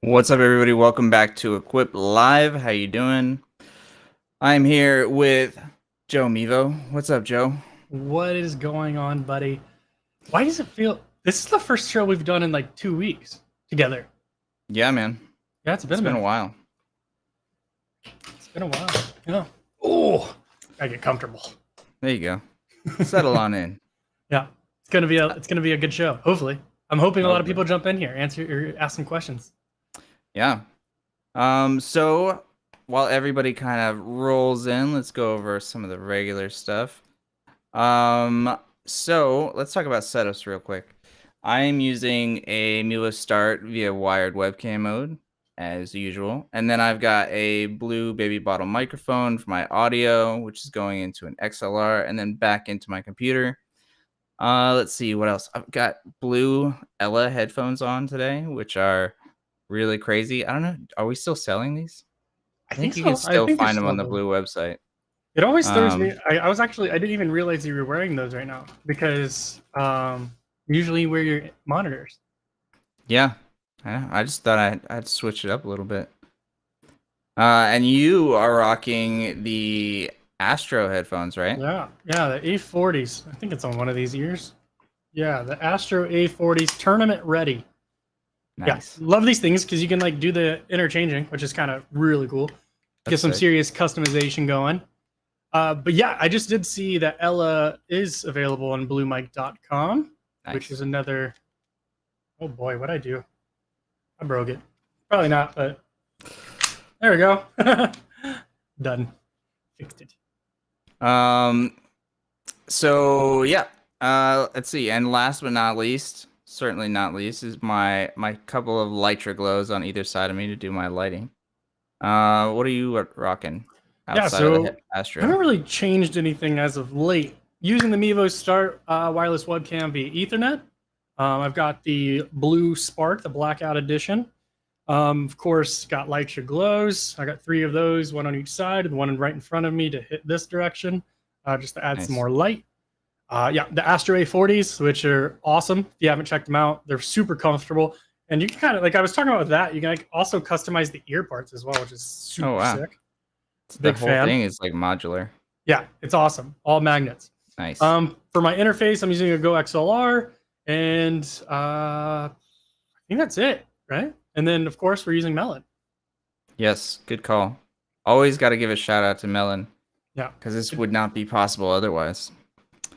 What's up, everybody? Welcome back to Equip Live. How you doing? I'm here with Joe Mivo. What's up, Joe? What is going on, buddy? Why does it feel... This is the first show we've done in like 2 weeks together. Yeah, man. Yeah, it's been a while. It's been a while. Yeah. Oh, I get comfortable. There you go. Settle on in. Yeah, it's gonna be a good show. Hopefully, I'm hoping a lot of people jump in here, answer or ask some questions. Yeah. So while everybody kind of rolls in, let's go over some of the regular stuff. So let's talk about setups real quick. I am using a Mivo Start via wired webcam mode as usual. And then I've got a blue baby bottle microphone for my audio, which is going into an XLR and then back into my computer. Let's see what else. I've got blue Ella headphones on today, which are really crazy. I don't know. Are we still selling these? I think you can still find them on the blue website. It always throws me. I didn't even realize you were wearing those right now because usually you wear your monitors. Yeah. I just thought I'd switch it up a little bit. And you are rocking the Astro headphones, right? Yeah, the A40s. I think it's on one of these ears. Yeah, the Astro A40s, tournament ready. Nice. Yeah, love these things because you can like do the interchanging, which is kind of really cool. Get some serious customization going. But yeah, I just did see that Ella is available on bluemic.com, which is another... Oh boy, what'd I do? I broke it. Probably not, but there we go. Done. Fixed it. So yeah, let's see. And last but not least, certainly not least, is my couple of Lytra glows on either side of me to do my lighting. What are you rocking outside of the Astro? I haven't really changed anything as of late. Using the Mivo Start wireless webcam via Ethernet. I've got the Blue Spark, the Blackout Edition. Of course, got Lytra glows. I got 3 of those, one on each side, and one right in front of me to hit this direction, just to add some more light. Yeah, the Astro A40s, which are awesome. If you haven't checked them out, they're super comfortable. And you can kind of, like I was talking about that, you can like also customize the ear parts as well, which is super sick. The whole thing is like modular. Yeah, it's awesome. All magnets. Nice. For my interface, I'm using a Go XLR, and I think that's it, right? And then, of course, we're using Melon. Yes, good call. Always got to give a shout out to Melon. Yeah, because this would not be possible otherwise.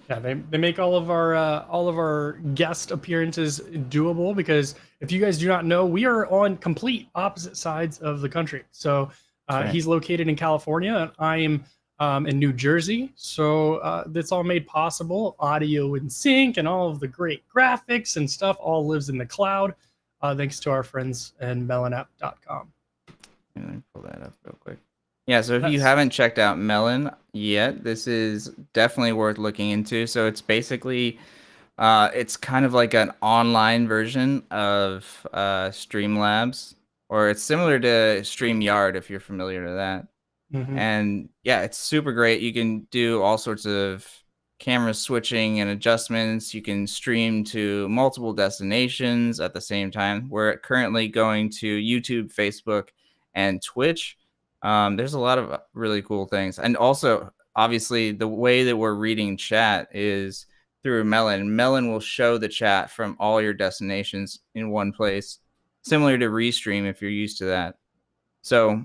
Yeah, they make all of our guest appearances doable, because if you guys do not know, we are on complete opposite sides of the country. So he's located in California, and I am in New Jersey. So that's all made possible. Audio in sync and all of the great graphics and stuff all lives in the cloud, thanks to our friends in melonapp.com. Let me pull that up real quick. Yeah, so if you haven't checked out Melon yet, this is definitely worth looking into. So it's basically, it's kind of like an online version of Streamlabs, or it's similar to StreamYard if you're familiar to that. And yeah, it's super great. You can do all sorts of camera switching and adjustments. You can stream to multiple destinations at the same time. We're currently going to YouTube, Facebook, and Twitch. There's a lot of really cool things. And also, obviously, the way that we're reading chat is through Melon. Melon will show the chat from all your destinations in one place, similar to Restream if you're used to that. So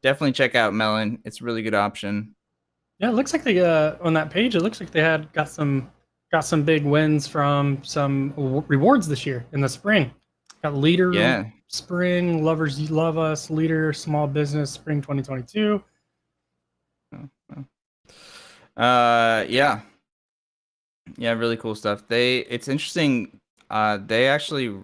definitely check out Melon. It's a really good option. Yeah, it looks like they on that page, it looks like they had got some big wins from some rewards this year in the spring. Got leader spring, lovers love us, leader small business spring 2022. Yeah, really cool stuff. It's interesting. They actually,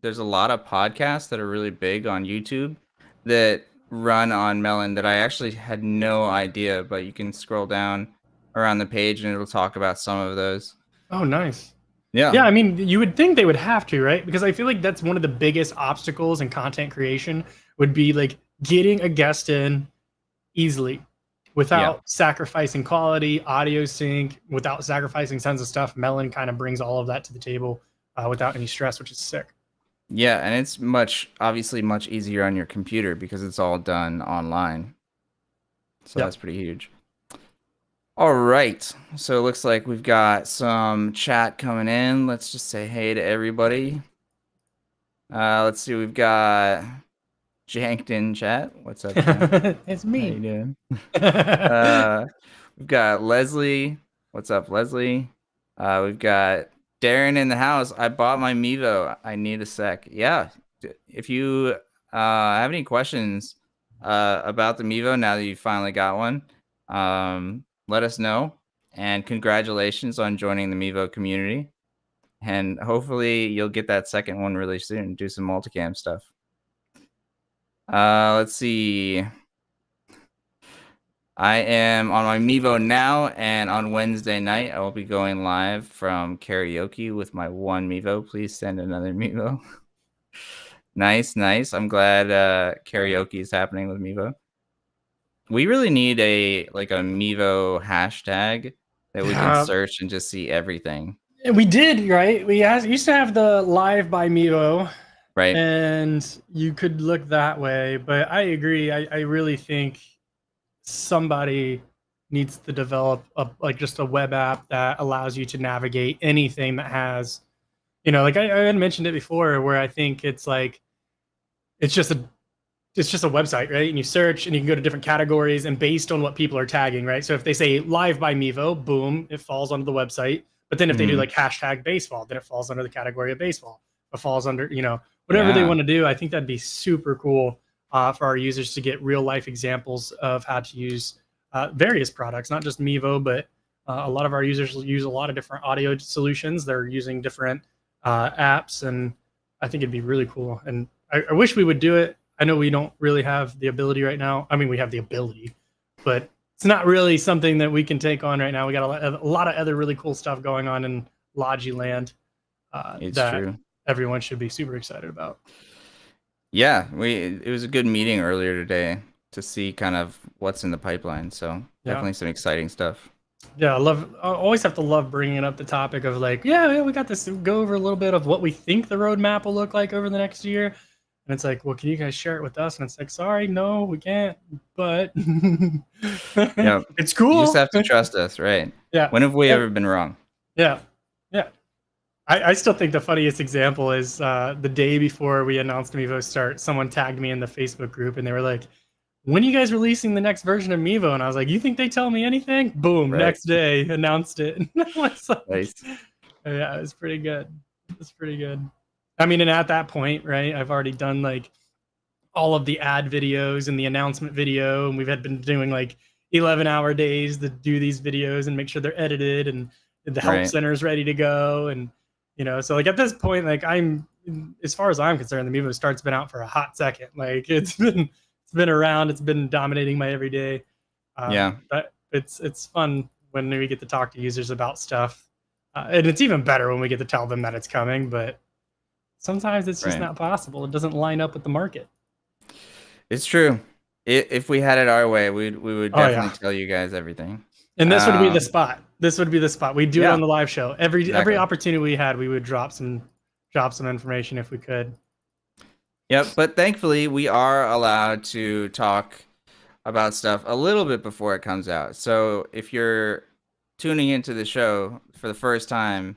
there's a lot of podcasts that are really big on YouTube that run on Melon that I actually had no idea, but you can scroll down around the page and it'll talk about some of those. Oh, nice. Yeah. Yeah, I mean, you would think they would have to, right? Because I feel like that's one of the biggest obstacles in content creation would be like getting a guest in easily without sacrificing quality, audio sync, without sacrificing tons of stuff. Melon kind of brings all of that to the table without any stress, which is sick. Yeah, and it's obviously much easier on your computer because it's all done online. So Yep. that's pretty huge. All right. So it looks like we've got some chat coming in. Let's just say hey to everybody. Let's see. We've got Janked in chat. What's up, Jank? It's How me. you doing? We've got Leslie. What's up, Leslie? We've got Darren in the house. I bought my Mivo. I need a sec. Yeah. If you have any questions about the Mivo now that you finally got one, let us know. And congratulations on joining the Mivo community. And hopefully you'll get that second one really soon. Do some multicam stuff. Let's see. I am on my Mivo now, and on Wednesday night, I will be going live from karaoke with my one Mivo. Please send another Mivo. Nice, nice. I'm glad karaoke is happening with Mivo. We really need a Mivo hashtag that we can search and just see everything. We did, right? We used to have the live by Mivo. Right. And you could look that way. But I agree. I really think somebody needs to develop just a web app that allows you to navigate anything that has, like I had mentioned it before, where I think it's like it's just a website, right? And you search and you can go to different categories and based on what people are tagging, right? So if they say live by Mivo, boom, it falls onto the website. But then if they do like hashtag baseball, then it falls under the category of baseball. It falls under, whatever they want to do. I think that'd be super cool for our users to get real life examples of how to use various products, not just Mivo, but a lot of our users use a lot of different audio solutions. They're using different apps, and I think it'd be really cool. And I wish we would do it. I know we don't really have the ability right now. I mean, we have the ability, but it's not really something that we can take on right now. We got a lot of other really cool stuff going on in Logi land that true. Everyone should be super excited about. Yeah, it was a good meeting earlier today to see kind of what's in the pipeline. So definitely some exciting stuff. Yeah, I always have to love bringing up the topic of like, yeah, we got this. Go over a little bit of what we think the roadmap will look like over the next year. And it's like, well, can you guys share it with us? And it's like, sorry, no, we can't. But yeah, it's cool. You just have to trust us, right? Yeah. When have we ever been wrong? Yeah. Yeah. I still think the funniest example is the day before we announced Mivo Start, someone tagged me in the Facebook group and they were like, when are you guys releasing the next version of Mivo? And I was like, you think they tell me anything? Boom, next day, announced it. Like, nice. Yeah, it was pretty good. It's pretty good. I mean, and at that point, right, I've already done like all of the ad videos and the announcement video, and we've been doing like 11-hour days to do these videos and make sure they're edited and the help center is ready to go. And, so like at this point, like as far as I'm concerned, the Mivo Start's been out for a hot second. Like it's been around, it's been dominating my everyday. But it's fun when we get to talk to users about stuff. And it's even better when we get to tell them that it's coming, but sometimes it's just not possible. It doesn't line up with the market. It's true. If we had it our way, we would definitely tell you guys everything. And this would be the spot. This would be the spot. We'd do it on the live show. Every opportunity we had, we would drop some information if we could. Yep, but thankfully we are allowed to talk about stuff a little bit before it comes out. So if you're tuning into the show for the first time,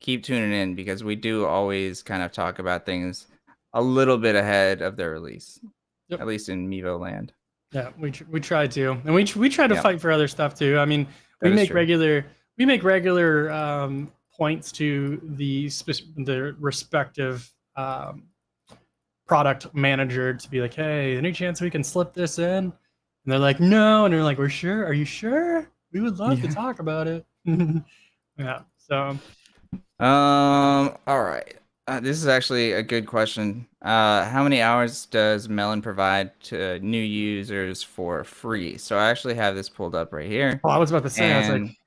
keep tuning in because we do always kind of talk about things a little bit ahead of their release, at least in Mivo land. Yeah, we try to, and we try to fight for other stuff too. I mean, we make regular points to the respective product manager to be like, hey, any chance we can slip this in? And they're like, no, and they're like, we're sure. Are you sure? We would love to talk about it. Yeah. So. All right. This is actually a good question. How many hours does Melon provide to new users for free? So I actually have this pulled up right here. Oh, I was about to say, I was like,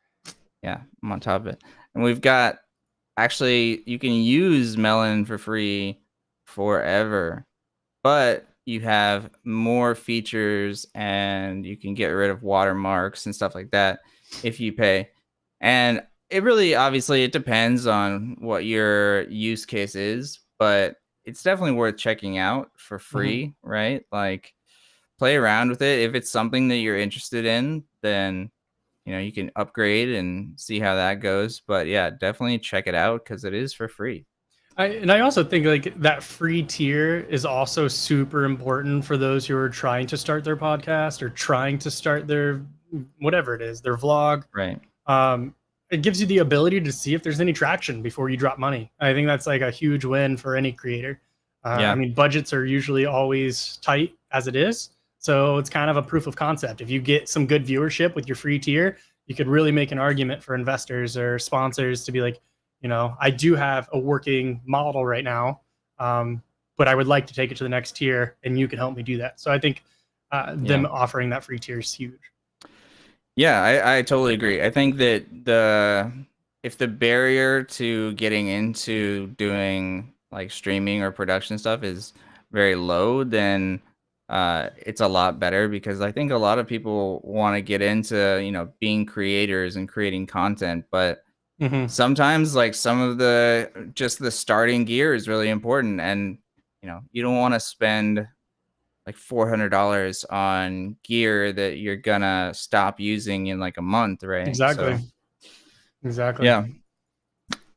yeah, I'm on top of it. And we've got, actually, you can use Melon for free forever, but you have more features and you can get rid of watermarks and stuff like that if you pay. And it really, obviously, it depends on what your use case is, but it's definitely worth checking out for free, right? Like, play around with it. If it's something that you're interested in, then you can upgrade and see how that goes. But yeah, definitely check it out because it is for free. I also think like that free tier is also super important for those who are trying to start their podcast or trying to start their whatever it is, their vlog. Right. It gives you the ability to see if there's any traction before you drop money. I think that's like a huge win for any creator. I Yeah. mean, budgets are usually always tight as it is. So it's kind of a proof of concept. If you get some good viewership with your free tier, you could really make an argument for investors or sponsors to be like, I do have a working model right now, but I would like to take it to the next tier, and you can help me do that. So I think them offering that free tier is huge. Yeah, I totally agree. I think that if the barrier to getting into doing like streaming or production stuff is very low, then it's a lot better because I think a lot of people want to get into, being creators and creating content, but sometimes like some of the starting gear is really important, and you don't want to spend like $400 on gear that you're gonna stop using in like a month, right? Exactly. So Exactly. yeah,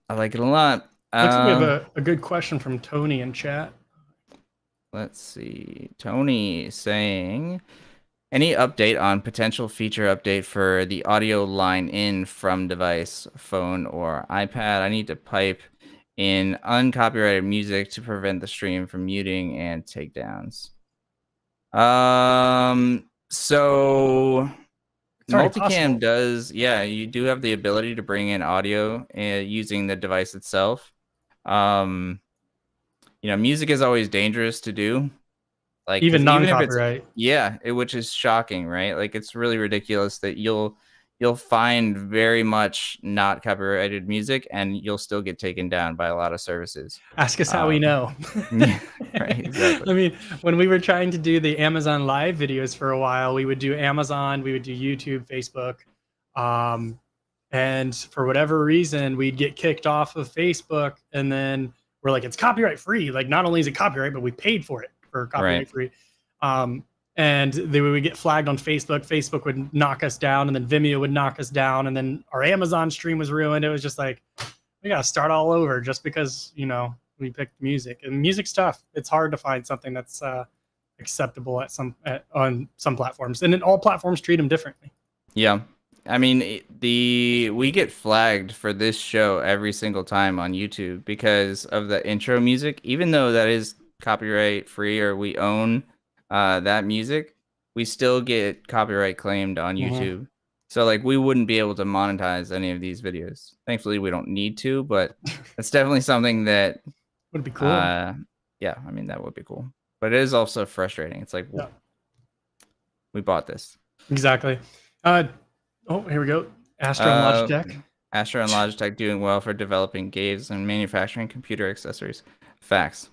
I like it a lot. Looks like we have a good question from Tony in chat. Let's see. Tony saying, any update on potential feature update for the audio line in from device, phone, or iPad? I need to pipe in uncopyrighted music to prevent the stream from muting and takedowns. So multicam does, yeah, you do have the ability to bring in audio using the device itself. Music is always dangerous to do. Like even non-copyright. Which is shocking, right? Like it's really ridiculous that you'll find very much not copyrighted music and you'll still get taken down by a lot of services. Ask us how we know. Yeah, right, exactly. I mean, when we were trying to do the Amazon Live videos for a while, we would do Amazon, we would do YouTube, Facebook, and for whatever reason, we'd get kicked off of Facebook, and then we're like, it's copyright free. Like, not only is it copyright, but we paid for it for copyright free. And then we would get flagged on Facebook. Facebook would knock us down, and then Vimeo would knock us down, and then our Amazon stream was ruined. It was just like, we got to start all over just because, we picked music. And music's tough. It's hard to find something that's acceptable on some platforms. And then all platforms treat them differently. Yeah. I mean, we get flagged for this show every single time on YouTube because of the intro music, even though that is copyright free or we own that music, we still get copyright claimed on YouTube. So like we wouldn't be able to monetize any of these videos. Thankfully, we don't need to, but it's definitely something that would be cool. Yeah, I mean that would be cool, but it is also frustrating. It's like, we bought this. Exactly. Oh, here we go. Astro and Logitech. Astro and Logitech doing well for developing games and manufacturing computer accessories. Facts.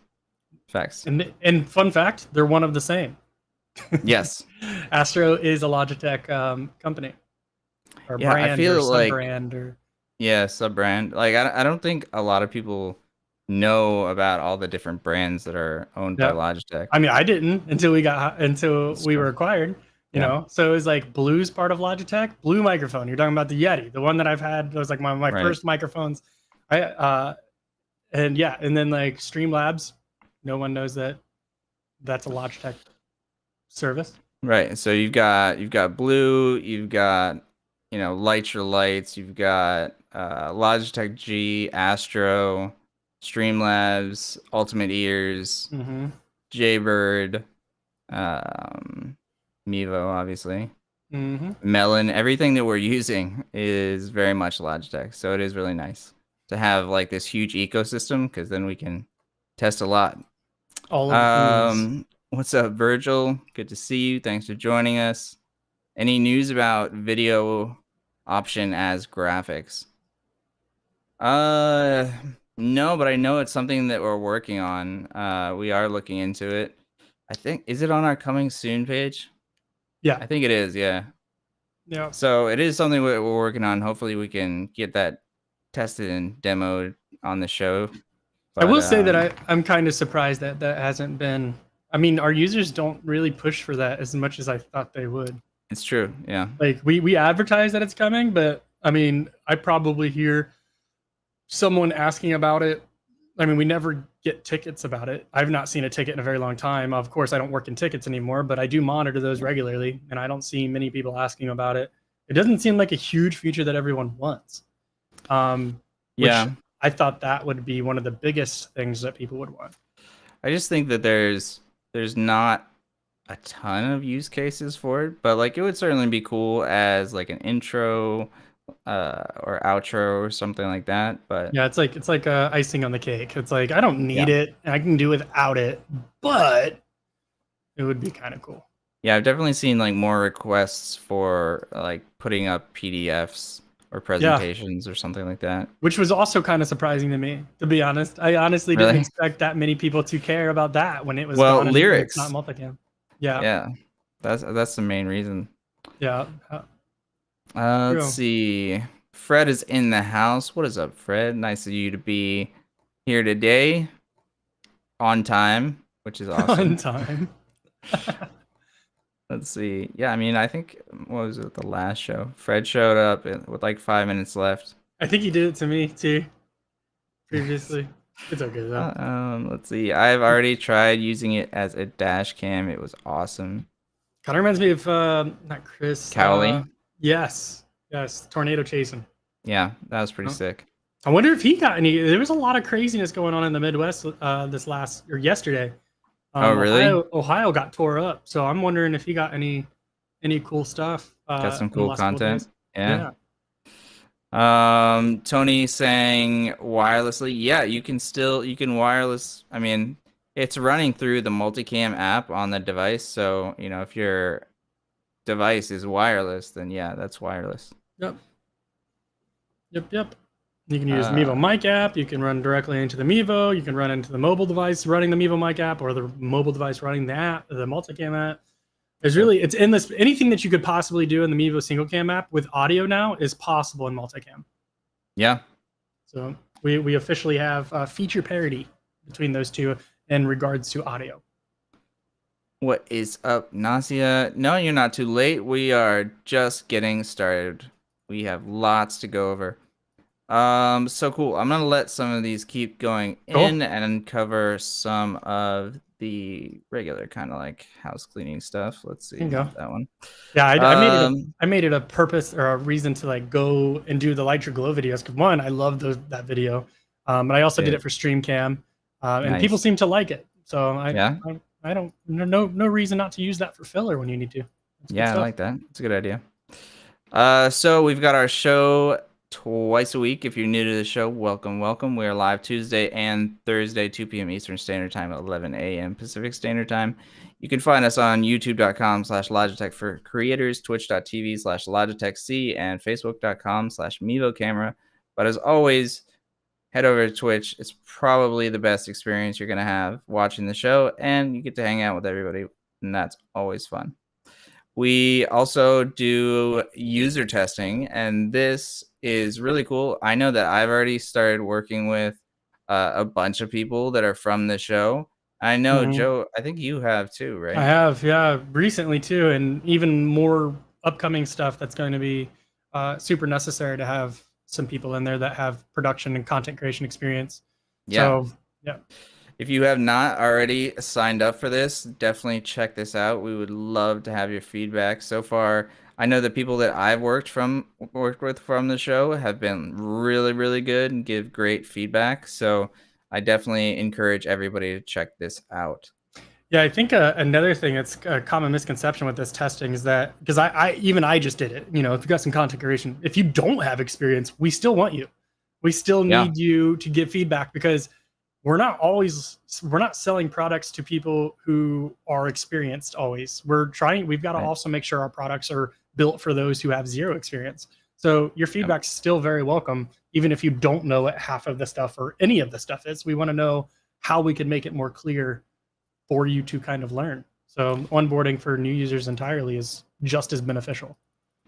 And fun fact, they're one of the same. Yes. Astro is a Logitech company. Or brand, I feel or like sub-brand, or sub-brand. Like I don't think a lot of people know about all the different brands that are owned by Logitech. I mean, I didn't until we were acquired. You know, so it was like Blue's part of Logitech. Blue microphone. You're talking about the Yeti, the one that I've had. That was like my first microphones. And then like Streamlabs. No one knows that that's a Logitech service. Right. So you've got Blue. You've got Light Your Lights. You've got Logitech G, Astro, Streamlabs, Ultimate Ears, Jaybird, Mivo, obviously. Melon. Everything that we're using is very much Logitech. So it is really nice to have like this huge ecosystem because then we can test a lot. All of the what's up, Virgil? Good to see you. Thanks for joining us. Any news about video option as graphics? No, but I know it's something that we're working on. We are looking into it. I think, is it on our coming soon page? Yeah, I think it is. Yeah. Yeah. So it is something we're working on. Hopefully we can get that tested and demoed on the show. I But will say that I'm kind of surprised that that hasn't been. I mean, our users don't really push for that as much as I thought they would. it's true. Yeah. Like we advertise that it's coming, but I mean, I probably hear someone asking about it. I mean, we never get tickets about it. I've not seen a ticket in a very long time. Of course, I don't work in tickets anymore, but I do monitor those regularly, and I don't see many people asking about it. It doesn't seem like a huge feature that everyone wants. Which Yeah. I thought that would be one of the biggest things that people would want. I just think that there's not a ton of use cases for it, but like it would certainly be cool as like an intro or outro or something like that. But Yeah, it's like icing on the cake. It's like I don't yeah. need it, and I can do without it, but it would be kind of cool. Yeah, I've definitely seen like more requests for like putting up PDFs or Yeah, presentations or something like that. which was also kind of surprising to me, to be honest. I honestly didn't Really? expect that many people to care about that when it was Well, gone and it's not lyrics. multicam. Yeah, Yeah. That's the main reason. yeah, Let's true. see. Fred is in the house. What is up, Fred? Nice of you to be here today on time, which is On awesome. time. Let's see. Yeah, I mean, I think what was it the last show? Fred showed up with like 5 minutes left. I think he did it to me too previously. It's okay though. Let's see. I've already tried using it as a dash cam. It was awesome. Kind of reminds me of not Chris. Cowley. Yes, tornado chasing. Yeah, that was pretty Oh. sick. I wonder if he got any. There was a lot of craziness going on in the Midwest this last or yesterday. Oh, really? Ohio got tore up, so I'm wondering if he got any cool stuff. Got some in the cool last couple content. days. Yeah. Yeah. Tony saying wirelessly. Yeah, you can wireless. I mean, it's running through the multicam app on the device. So, you know, if your device is wireless, then yeah, that's wireless. Yep. You can use the Mivo mic app. You can run directly into the Mivo. You can run into the mobile device running the Mivo mic app, or the mobile device running the app, the multicam app. There's really, it's endless. Anything that you could possibly do in the Mivo single cam app with audio now is possible in multicam. Yeah. So we officially have feature parity between those two in regards to audio. What is up, Nasia? No, you're not too late. We are just getting started. We have lots to go over. So cool. I'm gonna let some of these keep going in and cover some of the regular kind of like house cleaning stuff. Let's see that one. Yeah, I made it a purpose or a reason to like go and do the Light Your Glow videos. Because one, I love that video, but I also did it for StreamCam, and people seem to like it. So I don't no reason not to use that for filler when you need to. Yeah, I like that. It's a good idea. So we've got our show twice a week. If you're new to the show, welcome. We are live Tuesday and Thursday, 2 p.m. Eastern Standard Time, 11 a.m. Pacific Standard Time. You can find us on youtube.com/Logitech for creators, twitch.tv/Logitech C, and facebook.com/Mivo Camera. But as always, head over to Twitch. It's probably the best experience you're going to have watching the show, and you get to hang out with everybody, and that's always fun. We also do user testing, and this is really cool. I know that I've already started working with a bunch of people that are from the show. I know, Joe, I think you have too, right? I have, yeah, recently too, and even more upcoming stuff that's going to be super necessary to have some people in there that have production and content creation experience. Yeah. So, yeah. If you have not already signed up for this, definitely check this out. We would love to have your feedback. So far, I know the people that I've worked with from the show have been really, really good and give great feedback. So I definitely encourage everybody to check this out. Yeah, I think another thing that's a common misconception with this testing is that, because I just did it, you know, if you've got some content creation, if you don't have experience, we still want you. We still need you to give feedback, because we're not selling products to people who are experienced always. We've got to also make sure our products are built for those who have zero experience. So your feedback's still very welcome, even if you don't know what half of the stuff or any of the stuff is. We want to know how we can make it more clear for you to kind of learn. So onboarding for new users entirely is just as beneficial.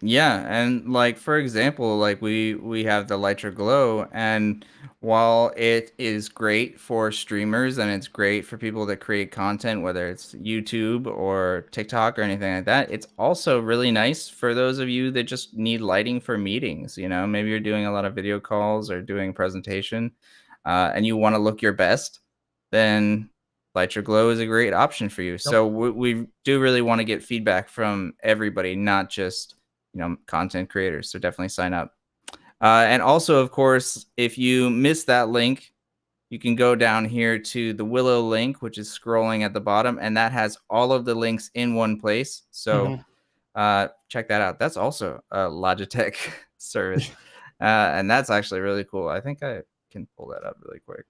Yeah, and like for example, like we have the Lytra Glow, and while it is great for streamers and it's great for people that create content, whether it's YouTube or TikTok or anything like that, it's also really nice for those of you that just need lighting for meetings. You know, maybe you're doing a lot of video calls or doing presentation, and you want to look your best, then Lytra Glow is a great option for you. Yep. So we do really want to get feedback from everybody, not just content creators. So definitely sign up. And also, of course, if you missed that link, you can go down here to the Willow link, which is scrolling at the bottom, and that has all of the links in one place. So check that out. That's also a Logitech service. And that's actually really cool. I think I can pull that up really quick.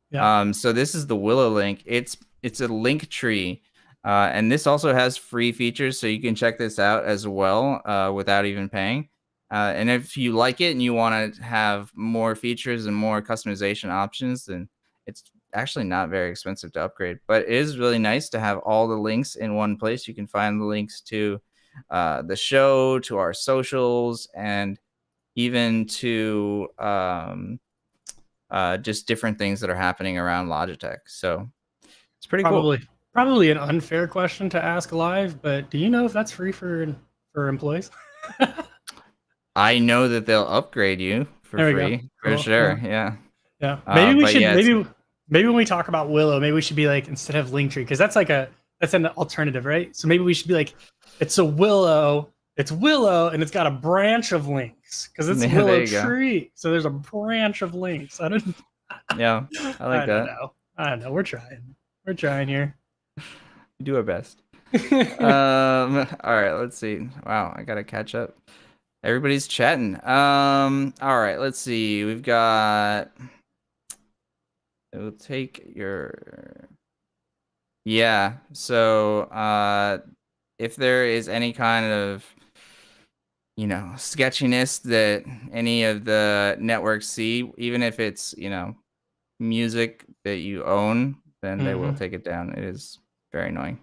Yeah. So this is the Willow link. It's a link tree. And this also has free features, so you can check this out as well without even paying. And if you like it and you want to have more features and more customization options, then it's actually not very expensive to upgrade. But it is really nice to have all the links in one place. You can find the links to the show, to our socials, and even to just different things that are happening around Logitech. So it's pretty cool. Probably an unfair question to ask live, but do you know if that's free for employees? I know that they'll upgrade you for free, for sure. Yeah. Yeah. Maybe we should yeah, maybe when we talk about Willow, maybe we should be like, instead of Linktree, because that's an alternative, right? So maybe we should be like, it's Willow, and it's got a branch of links because it's Willow Tree. So there's a branch of links. Yeah, I like that. I don't know. We're trying here. We do our best. All right, let's see. Wow, I gotta catch up. Everybody's chatting. All right, let's see. We've got. It will take your. Yeah. So, if there is any kind of, sketchiness that any of the networks see, even if it's, music that you own, then they will take it down. It is very annoying.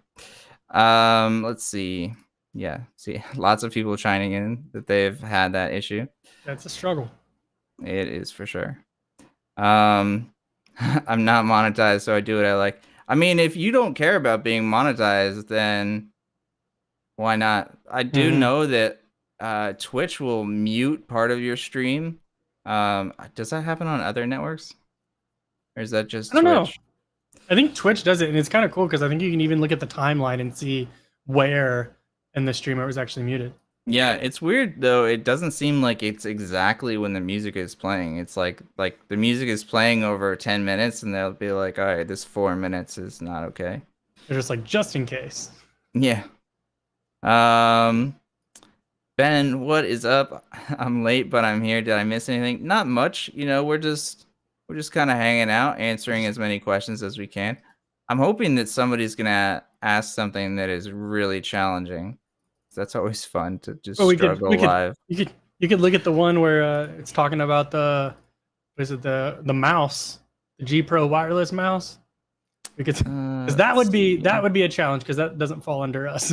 Let's see. Yeah, see, lots of people chiming in that they've had that issue. That's a struggle. It is for sure. I'm not monetized, so I do what I like. I mean, if you don't care about being monetized, then why not? I do know that Twitch will mute part of your stream. Does that happen on other networks? Or is that just Twitch? I don't know. I think Twitch does it, and it's kind of cool because I think you can even look at the timeline and see where in the stream it was actually muted. Yeah, it's weird though. It doesn't seem like it's exactly when the music is playing. It's like the music is playing over 10 minutes, and they'll be like, "All right, this 4 minutes is not okay." They're just like, just in case. Yeah. Ben, what is up? I'm late, but I'm here. Did I miss anything? Not much. We're just kind of hanging out, answering as many questions as we can. I'm hoping that somebody's gonna ask something that is really challenging. That's always fun to just struggle live. You could look at the one where it's talking about the mouse, the G Pro wireless mouse. Because that would be a challenge because that doesn't fall under us.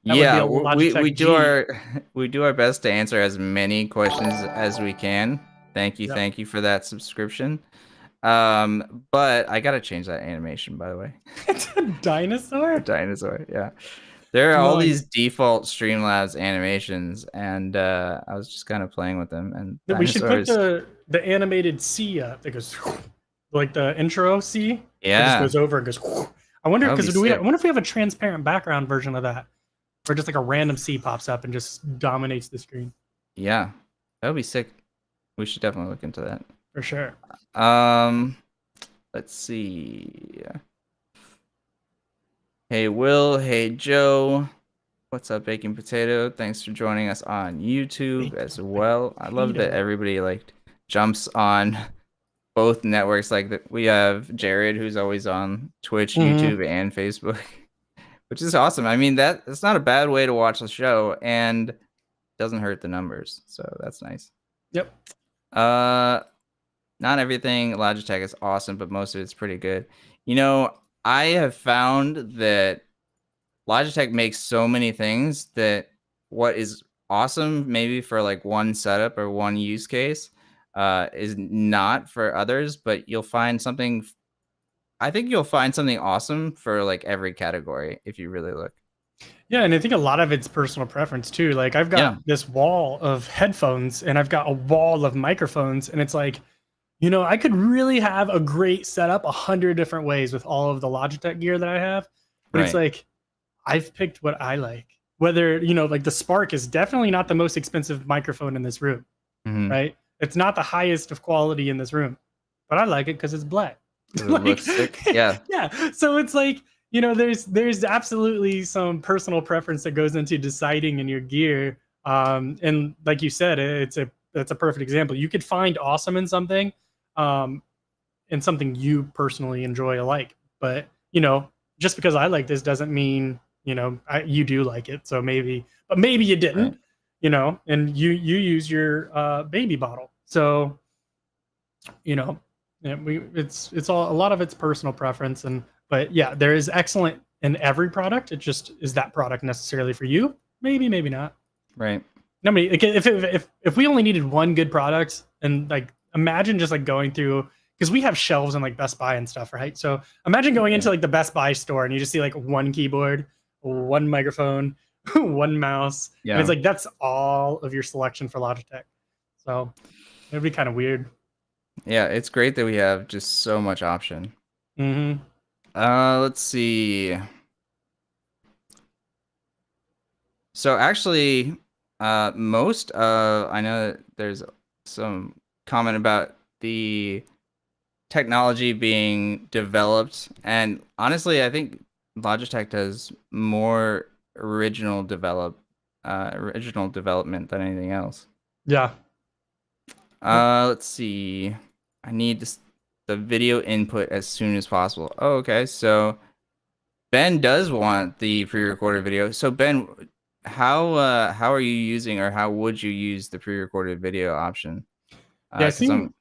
Yeah, we do our best to answer as many questions as we can. Thank you for that subscription. But I gotta change that animation, by the way. It's a dinosaur. A dinosaur, yeah. There are all these default Streamlabs animations, and I was just kind of playing with them. And we should put the animated C up that goes like the intro C. Yeah, it just goes over and goes. I wonder I wonder if we have a transparent background version of that, or just like a random C pops up and just dominates the screen. Yeah, that would be sick. We should definitely look into that for sure. Let's see. Hey Will, hey Joe, what's up, Baking Potato? Thanks for joining us on YouTube as well. I love that everybody jumps on both networks. We have Jared, who's always on Twitch, YouTube, and Facebook, which is awesome. I mean, it's not a bad way to watch the show, and doesn't hurt the numbers, so that's nice. Yep. Not everything Logitech is awesome, but most of it's pretty good. I have found that Logitech makes so many things that what is awesome maybe for like one setup or one use case is not for others, but you'll find something. I think you'll find something awesome for like every category if you really look. Yeah, and I think a lot of it's personal preference too. Like I've got Yeah, this wall of headphones and I've got a wall of microphones, and it's like, you know, I could really have a great setup 100 different ways with all of the Logitech gear that I have, but it's right. like I've picked what I like. Whether, you know, like the Spark is definitely not the most expensive microphone in this room, Mm-hmm. right? It's not the highest of quality in this room, but I like it because it's black. Because it Like, looks sick. Yeah, yeah. So it's like, you know, there's absolutely some personal preference that goes into deciding in your gear. And like you said, it's a perfect example. You could find awesome um, in something you personally enjoy or like. But you know, just because I like this doesn't mean, you know, you do like it. So maybe, but maybe you right. didn't, you know, and you use your baby bottle. So you know, yeah, it's all, a lot of it's personal preference. And but yeah, there is excellent in every product. It just, is that product necessarily for you? Maybe, maybe not. Right. Nobody, if we only needed one good product, and like imagine just like going through, because we have shelves in like Best Buy and stuff, right? So imagine going Yeah. into like the Best Buy store and you just see like one keyboard, one microphone, one mouse, and it's Yeah. like that's all of your selection for Logitech. So it'd be kind of weird. Yeah. It's great that we have just so much option. Mm-hmm. Let's see. So actually, most I know that there's some comment about the technology being developed, and honestly, I think Logitech does more original development than anything else. Yeah. Yep. Let's see. I need the video input as soon as possible. Oh, okay. So Ben does want the pre-recorded video. So Ben, how are you using, or how would you use the pre-recorded video option? Yeah, Because I'm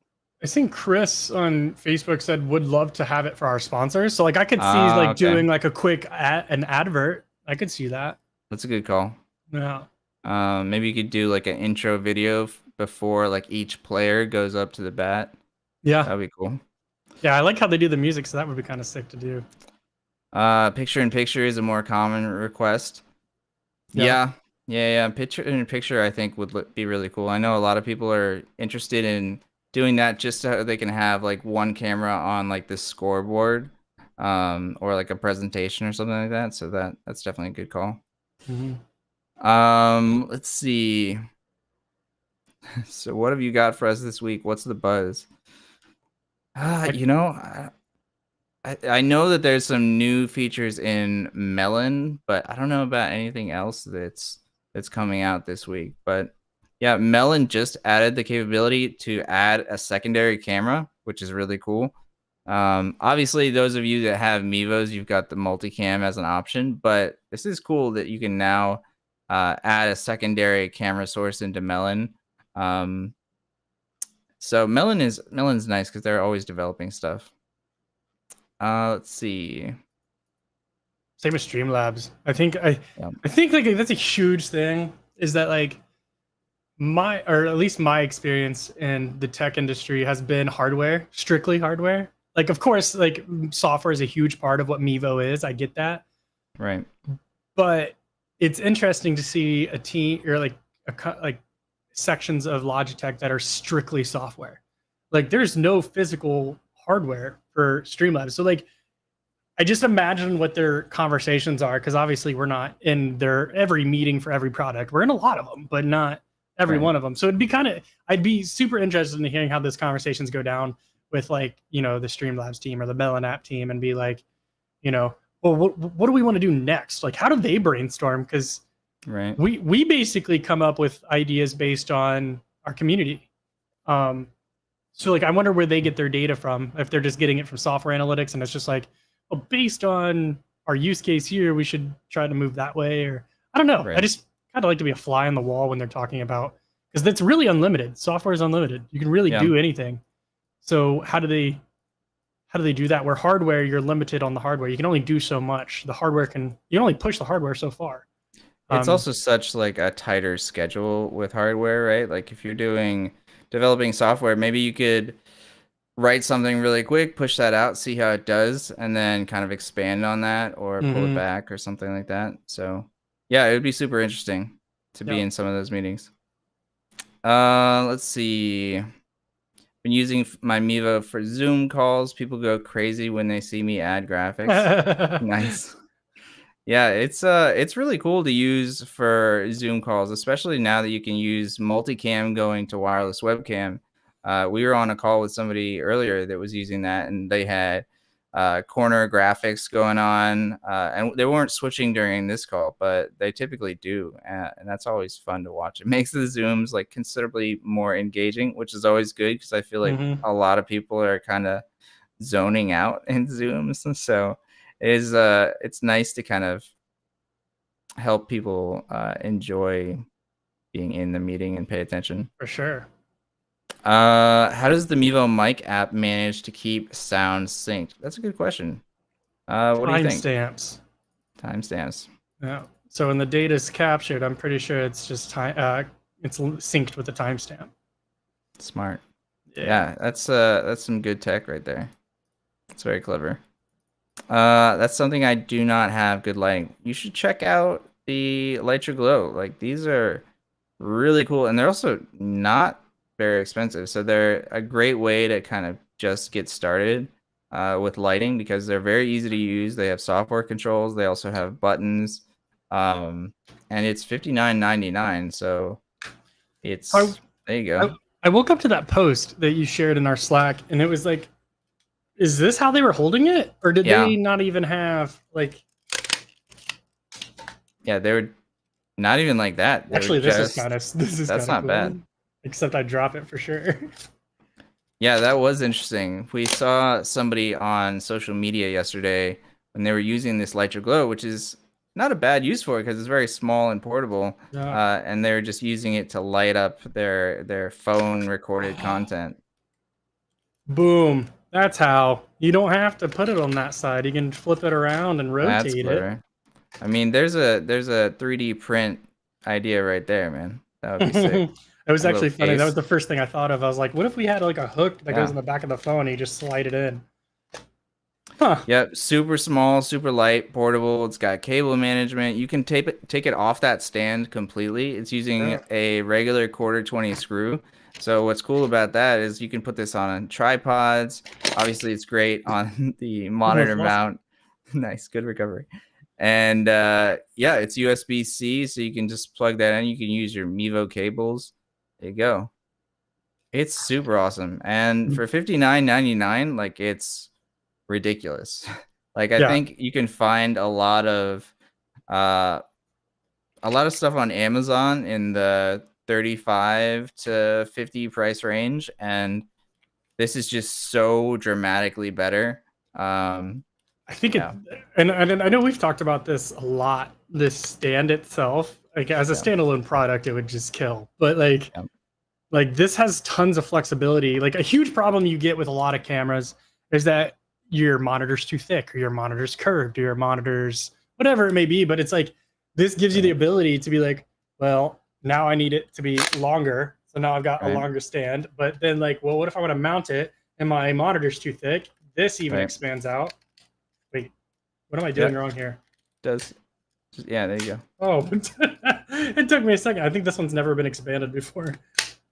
I think Chris on Facebook said would love to have it for our sponsors. So like I could see like okay. doing like a quick an advert. I could see that. That's a good call. Yeah. Maybe you could do like an intro video before like each player goes up to the bat. Yeah. That'd be cool. Yeah, I like how they do the music, so that would be kind of sick to do. Picture in picture is a more common request. Yeah. Yeah. Picture in picture, I think would be really cool. I know a lot of people are interested in doing that just so they can have like one camera on like the scoreboard, or like a presentation or something like that. So that's definitely a good call. Mhm. Let's see. So what have you got for us this week? What's the buzz? Like, You know, I know that there's some new features in Melon, but I don't know about anything else that's coming out this week. But yeah, Melon just added the capability to add a secondary camera, which is really cool. Obviously, those of you that have Mivos, you've got the multicam as an option, but this is cool that you can now add a secondary camera source into Melon. So Melon's nice because they're always developing stuff. Let's see. same with Streamlabs. Yeah. I think like that's a huge thing, is that like my, or at least my experience in the tech industry has been hardware, strictly hardware. Like of course like software is a huge part of what Mivo is. I get that. Right. But it's interesting to see a team, or like like sections of Logitech that are strictly software. Like there's no physical hardware for Streamlabs. So like I just imagine what their conversations are, because obviously we're not in their every meeting for every product. We're in a lot of them, but not every Right. one of them. So it'd be kind of, I'd be super interested in hearing how those conversations go down with like, you know, the Streamlabs team or the Melon app team, and be like, you know, well, what do we want to do next? Like, how do they brainstorm? Because Right. we basically come up with ideas based on our community. Um, so like, I wonder where they get their data from. If they're just getting it from software analytics, and it's just like, well, based on our use case here, we should try to move that way. Or I don't know. I Right. just kind of like to be a fly on the wall when they're talking about, because that's really unlimited. Software is unlimited. You can really Yeah. do anything. So how do they do that? Where hardware, you're limited on the hardware. You can only do so much. The hardware you can only push the hardware so far. It's also such like a tighter schedule with hardware, right? Like if you're developing software, maybe you could write something really quick, push that out, see how it does, and then kind of expand on that or pull it back or something like that. So yeah, it would be super interesting to be in some of those meetings. Let's see. Been using my Mivo for Zoom calls. People go crazy when they see me add graphics. Nice. Yeah, it's really cool to use for Zoom calls, especially now that you can use multicam going to wireless webcam. We were on a call with somebody earlier that was using that, and they had corner graphics going on, and they weren't switching during this call, but they typically do, and that's always fun to watch. It makes the Zooms like considerably more engaging, which is always good because I feel like a lot of people are kind of zoning out in Zooms, and so it's nice to kind of help people enjoy being in the meeting and pay attention. For sure. How does the Mivo mic app manage to keep sound synced? That's a good question. What do you think? Timestamps. Yeah. So when the data is captured, I'm pretty sure it's just it's synced with the timestamp. Smart. Yeah, that's some good tech right there. It's very clever. That's something I do not have good lighting. You should check out the Lytra Glow. Like these are really cool, and they're also not very expensive. So they're a great way to kind of just get started with lighting because they're very easy to use. They have software controls. They also have buttons, and it's $59.99. So it's there you go. I woke up to that post that you shared in our Slack, and it was like, is this how they were holding it, or did they not even have like? Yeah, they were not even like that. Actually, that's not cool. Bad. Except I drop it for sure. Yeah, that was interesting. We saw somebody on social media yesterday when they were using this Lytra Glow, which is not a bad use for it because it's very small and portable. And they're just using it to light up their phone recorded content. Boom. That's how. You don't have to put it on that side. You can flip it around and rotate it. I mean, there's a 3D print idea right there, man. That would be sick. It was actually funny. That was the first thing I thought of. I was like, what if we had like a hook that goes in the back of the phone and you just slide it in? Huh. Yep, super small, super light, portable. It's got cable management. You can take it off that stand completely. It's using a regular 1/4-20 screw. So what's cool about that is you can put this on tripods. Obviously, it's great on the monitor mount. Nice, good recovery. And yeah, it's USB-C, so you can just plug that in. You can use your Mivo cables. There you go. It's super awesome. And for $59.99, like it's ridiculous. Like I think you can find a lot of stuff on Amazon in the 35 to 50 price range, and this is just so dramatically better. I think and I know we've talked about this a lot. This stand itself, like as a standalone product, it would just kill. But like this has tons of flexibility. Like a huge problem you get with a lot of cameras is that your monitor's too thick, or your monitor's curved, or your monitor's whatever it may be. But it's like this gives you the ability to be like, well, now I need it to be longer, so now I've got a longer stand. But then like, well, what if I want to mount it and my monitor's too thick? This even expands out. Wait, what am I doing wrong here? Yeah, there you go. Oh, it took me a second. I think this one's never been expanded before.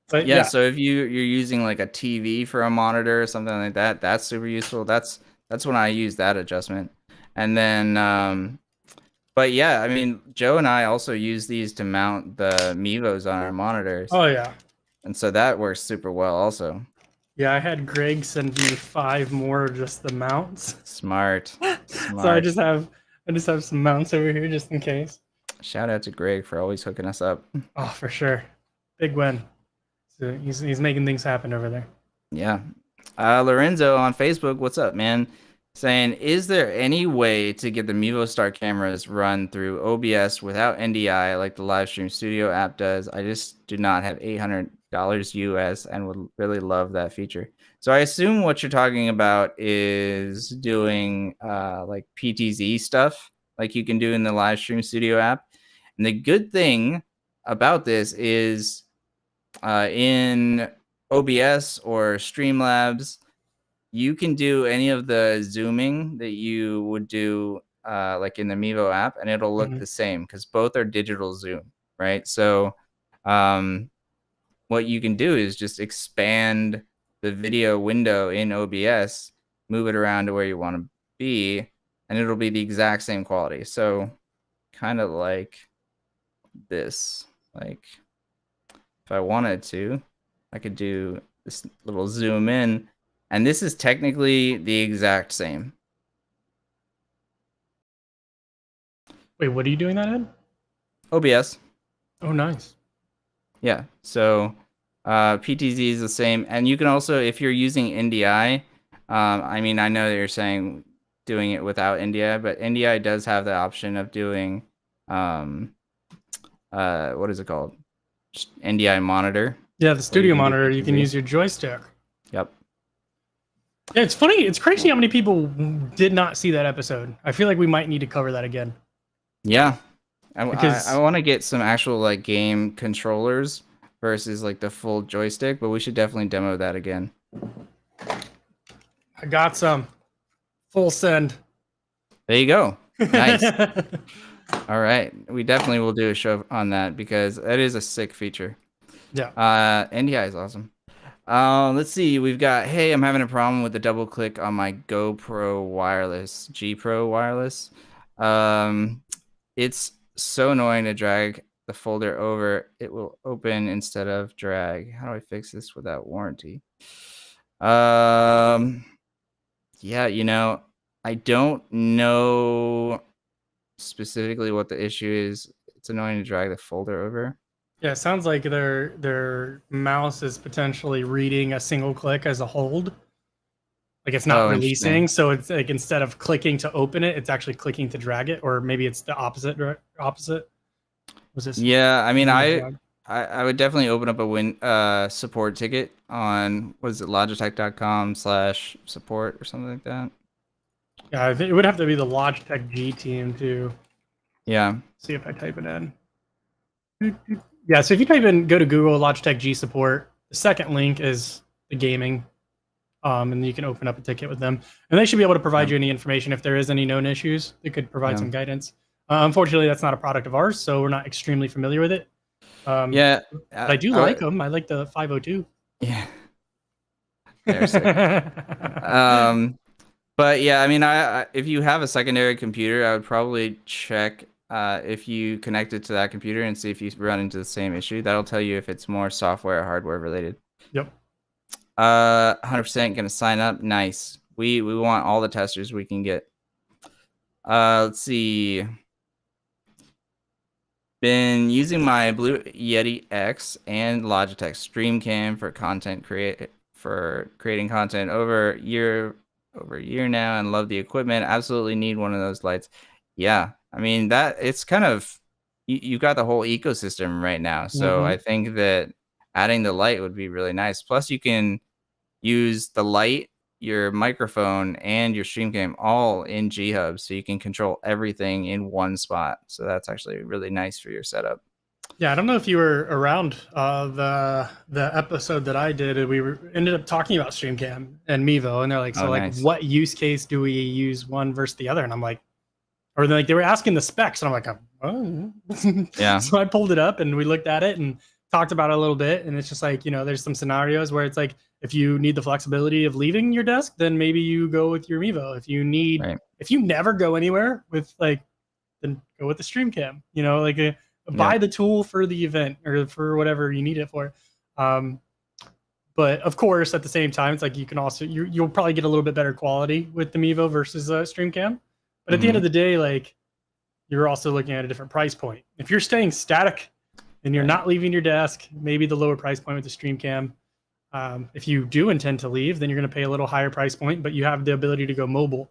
But yeah, so if you're using like a TV for a monitor or something like that, that's super useful. That's when I use that adjustment. And then but yeah, I mean, Joe and I also use these to mount the Mivos on our monitors. Oh yeah. And so that works super well also. Yeah, I had Greg send me 5 more just the mounts. Smart. So I just have some mounts over here just in case. Shout out to Greg for always hooking us up. Oh, for sure. Big win. So he's making things happen over there. Yeah. Lorenzo on Facebook, what's up, man? Saying, is there any way to get the Mivo Star cameras run through OBS without NDI like the Livestream Studio app does? I just do not have $800 US and would really love that feature. So I assume what you're talking about is doing like PTZ stuff like you can do in the Livestream Studio app. And the good thing about this is in OBS or Streamlabs, you can do any of the zooming that you would do like in the Mivo app, and it'll look the same because both are digital zoom, right? So what you can do is just expand the video window in OBS, move it around to where you want to be, and it'll be the exact same quality. So kind of like this. Like if I wanted to, I could do this little zoom in, and this is technically the exact same. Wait, what are you doing that in? OBS. Oh, nice. Yeah, so PTZ is the same, and you can also, if you're using NDI, I mean, I know that you're saying doing it without NDI, but NDI does have the option of doing, what is it called? Just NDI monitor. Yeah, the studio monitor, you can use your joystick. Yep. Yeah, it's funny. It's crazy how many people did not see that episode. I feel like we might need to cover that again. Yeah. I want to get some actual like game controllers versus like the full joystick, but we should definitely demo that again. I got some. Full send. There you go. Nice. All right. We definitely will do a show on that because that is a sick feature. Yeah. NDI is awesome. Let's see. We've got, hey, I'm having a problem with the double click on my GoPro wireless, G Pro wireless. It's so annoying to drag the folder over. It will open instead of drag. How do I fix this without warranty? Yeah, you know, I don't know specifically what the issue is. It's annoying to drag the folder over. Yeah, it sounds like their mouse is potentially reading a single click as a hold. Like it's not releasing, so it's like instead of clicking to open it, it's actually clicking to drag it, or maybe it's the opposite. Was this? Yeah, I mean, I would definitely open up a support ticket on, what is it, logitech.com/support or something like that. Yeah, I think it would have to be the Logitech G team too. Yeah. See if I type it in. Yeah, so if you type in, go to Google Logitech G support. The second link is the gaming, and you can open up a ticket with them, and they should be able to provide you any information if there is any known issues. They could provide some guidance. Unfortunately, that's not a product of ours, so we're not extremely familiar with it. Yeah, but I do like them. I like the 502. Yeah. They're sick. But yeah, I mean, if you have a secondary computer, I would probably check if you connect it to that computer and see if you run into the same issue. That'll tell you if it's more software or hardware related. Yep. 100% gonna sign up. Nice. We want all the testers we can get. Let's see. Been using my Blue Yeti X and Logitech StreamCam for creating content over a year now, and love the equipment. Absolutely need one of those lights. Yeah, I mean that it's kind of you've got the whole ecosystem right now, so I think that adding the light would be really nice. Plus, you can use the light, your microphone, and your StreamCam all in G Hub, so you can control everything in one spot. So that's actually really nice for your setup. Yeah, I don't know if you were around the episode that I did. We ended up talking about StreamCam and Mivo, and they're like, so nice. What use case do we use one versus the other? And I'm like, or like they were asking the specs, and I'm like, oh. Yeah. So I pulled it up and we looked at it and talked about it a little bit, and it's just like, you know, there's some scenarios where it's like, if you need the flexibility of leaving your desk, then maybe you go with your Mivo. If you need, if you never go anywhere with then go with the StreamCam. You know, like buy the tool for the event or for whatever you need it for. But of course, at the same time, it's like you can also you'll probably get a little bit better quality with the Mivo versus StreamCam. But at the end of the day, like you're also looking at a different price point. If you're staying static and you're not leaving your desk, maybe the lower price point with the StreamCam. If you do intend to leave, then you're going to pay a little higher price point, but you have the ability to go mobile.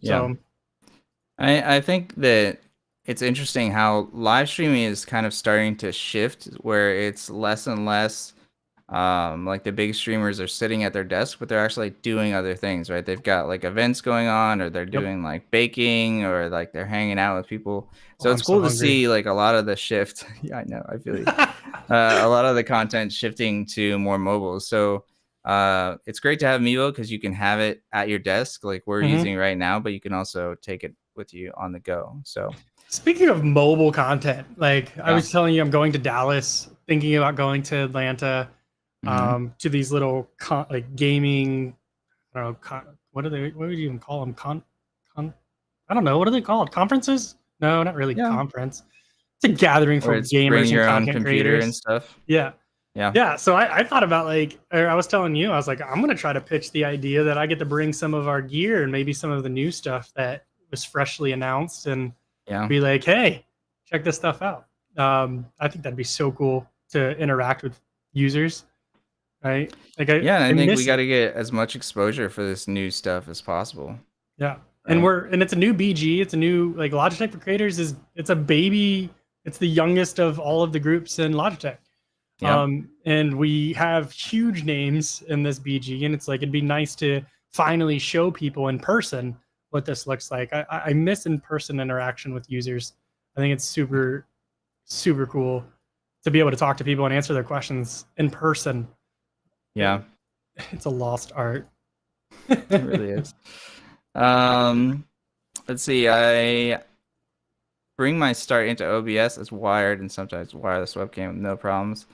So I think that it's interesting how live streaming is kind of starting to shift, where it's less and less Like the big streamers are sitting at their desk, but they're actually doing other things, right? They've got like events going on, or they're doing like baking, or like they're hanging out with people. So Oh, it's I'm so cool to hungry. see like a lot of the shift. Yeah, I know. I feel you. A lot of the content shifting to more mobile. So it's great to have Mivo because you can have it at your desk like we're using right now, but you can also take it with you on the go. So speaking of mobile content, like I yeah. was telling you, I'm going to Dallas, thinking about going to Atlanta, to these little like gaming. I don't know, what are they? What would you even call them? I don't know. What are they called? Conferences? No, not really Yeah. conference. It's a gathering Or for it's bring gamers and your own content computer and creators. stuff. Yeah. Yeah. Yeah. So I thought about like, or I was telling you, I was like, I'm going to try to pitch the idea that I get to bring some of our gear and maybe some of the new stuff that was freshly announced and Yeah. be like, hey, check this stuff out. I think that'd be so cool to interact with users. Right. Like Yeah, and I think we miss got it. to get as much exposure for this new stuff as possible. Yeah. Right? And it's a new BG. It's a new like Logitech for Creators it's a baby. It's the youngest of all of the groups in Logitech. Yeah. And we have huge names in this BG, and it's like it'd be nice to finally show people in person what this looks like. I miss in-person interaction with users. I think it's super, super cool to be able to talk to people and answer their questions in person. Yeah. It's a lost art. It really is. Let's see. I bring my start into OBS as wired and sometimes wireless webcam with no problems.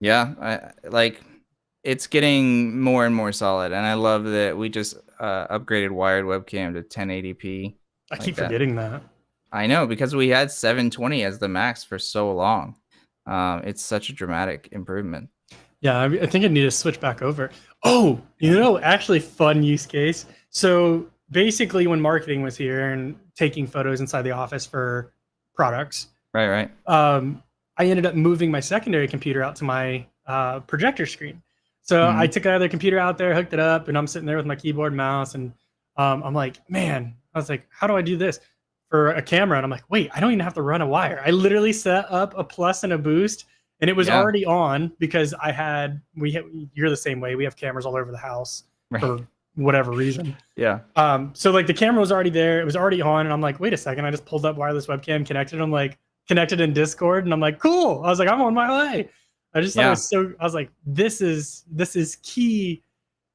Yeah, I like it's getting more and more solid, and I love that we just upgraded wired webcam to 1080p. I keep forgetting that. I know, because we had 720 as the max for so long. It's such a dramatic improvement. Yeah, I think I need to switch back over. Oh, you know, actually fun use case. So basically when marketing was here and taking photos inside the office for products, Right. I ended up moving my secondary computer out to my projector screen. So I took another computer out there, hooked it up, and I'm sitting there with my keyboard and mouse. And I'm like, man, I was like, how do I do this for a camera? And I'm like, wait, I don't even have to run a wire. I literally set up a plus and a boost, and it was already on because you're the same way. We have cameras all over the house for whatever reason. Yeah. So like the camera was already there. It was already on. And I'm like, wait a second. I just pulled up wireless webcam, connected. I'm like, connected in Discord, and I'm like, cool. I was like, I'm on my way. I just thought it was so. I was like, this is key.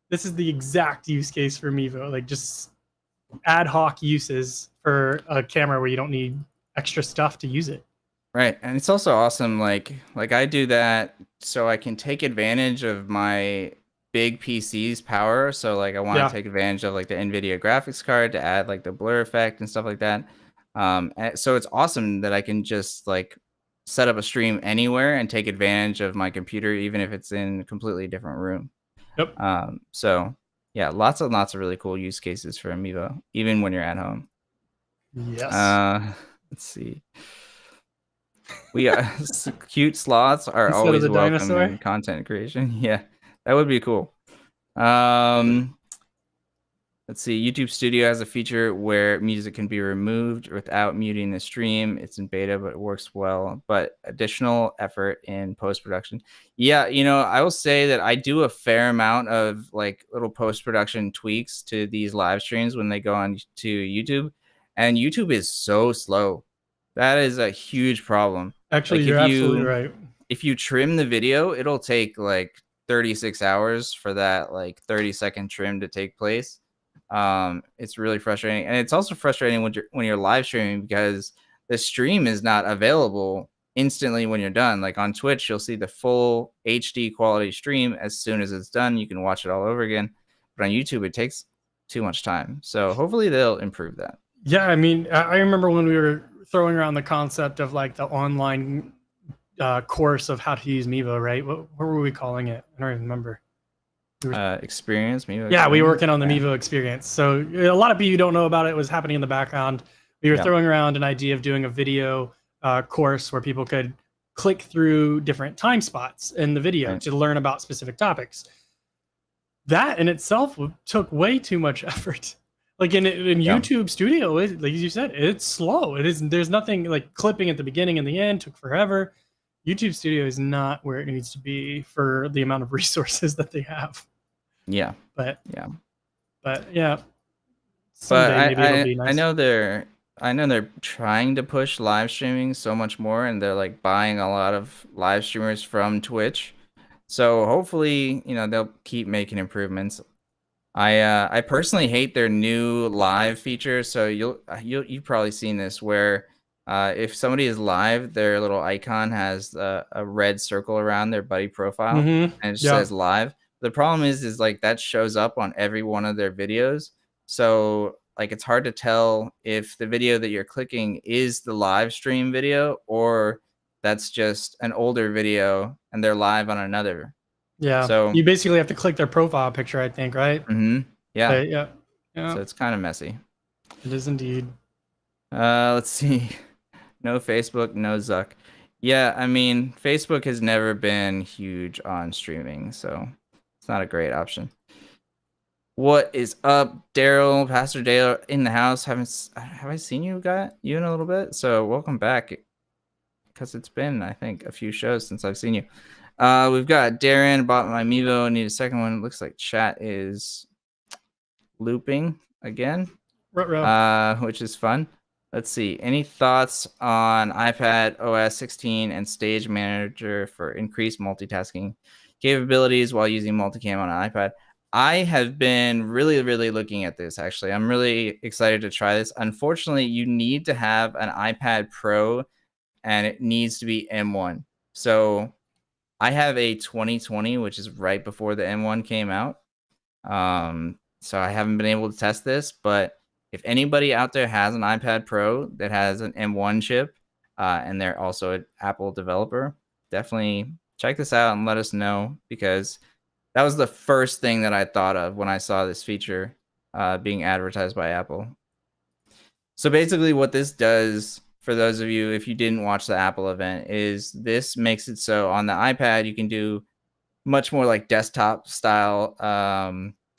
This is the exact use case for Mivo. Like just ad hoc uses for a camera where you don't need extra stuff to use it. Right, and it's also awesome. Like I do that so I can take advantage of my big PC's power. So like I want to take advantage of like the NVIDIA graphics card to add like the blur effect and stuff like that. And so it's awesome that I can just like set up a stream anywhere and take advantage of my computer, even if it's in a completely different room. Yep. So yeah, lots and lots of really cool use cases for Mivo, even when you're at home. Yes. Let's see. We cute slots are Instead always of the welcome dinosaur? in content creation. Yeah, that would be cool. Let's see. YouTube Studio has a feature where music can be removed without muting the stream. It's in beta, but it works well. But additional effort in post-production. Yeah, you know, I will say that I do a fair amount of like little post-production tweaks to these live streams when they go on to YouTube, and YouTube is so slow. That is a huge problem. Actually, like you're absolutely right. If you trim the video, it'll take like 36 hours for that like 30-second trim to take place. It's really frustrating, and it's also frustrating when you're live streaming because the stream is not available instantly when you're done. Like on Twitch, you'll see the full HD quality stream as soon as it's done. You can watch it all over again. But on YouTube, it takes too much time. So hopefully they'll improve that. Yeah, I mean, I remember when we were throwing around the concept of like the online course of how to use Mivo, right? What were we calling it? I don't even remember. Experience Mivo. Yeah, we were working on the Mivo experience. So a lot of people don't know about it. It was happening in the background. We were throwing around an idea of doing a video course where people could click through different time spots in the video to learn about specific topics. That in itself took way too much effort. Like in YouTube Studio, like you said, it's slow. There's nothing like clipping at the beginning and the end took forever. YouTube Studio is not where it needs to be for the amount of resources that they have. Yeah. But yeah. Yeah, But someday maybe it'll be I nice. know they're trying to push live streaming so much more, and they're like buying a lot of live streamers from Twitch. So hopefully, they'll keep making improvements. I personally hate their new live feature. So you've probably seen this where if somebody is live, their little icon has a red circle around their buddy profile, and it just says live. The problem is like that shows up on every one of their videos. So like it's hard to tell if the video that you're clicking is the live stream video or that's just an older video and they're live on another. Yeah. So You basically have to click their profile picture, I think, right? yeah. But yeah. So it's kind of messy. It is indeed. Let's see. No Facebook, no Zuck. Yeah, I mean, Facebook has never been huge on streaming, so it's not a great option. What is up, Daryl? Pastor Dale in the house. Have I seen you in a little bit? So welcome back, because it's been, I think, a few shows since I've seen you. We've got Darren, bought my Mivo, need a second one. It looks like chat is looping again, which is fun. Let's see. Any thoughts on iPad OS 16 and Stage Manager for increased multitasking capabilities while using multicam on an iPad? I have been really, really looking at this, actually. I'm really excited to try this. Unfortunately, you need to have an iPad Pro, and it needs to be M1. So I have a 2020, which is right before the M1 came out. So I haven't been able to test this, but if anybody out there has an iPad Pro that has an M1 chip, and they're also an Apple developer, definitely check this out and let us know, because that was the first thing that I thought of when I saw this feature being advertised by Apple. So basically what this does, for those of you, if you didn't watch the Apple event, is this makes it so on the iPad you can do much more like desktop style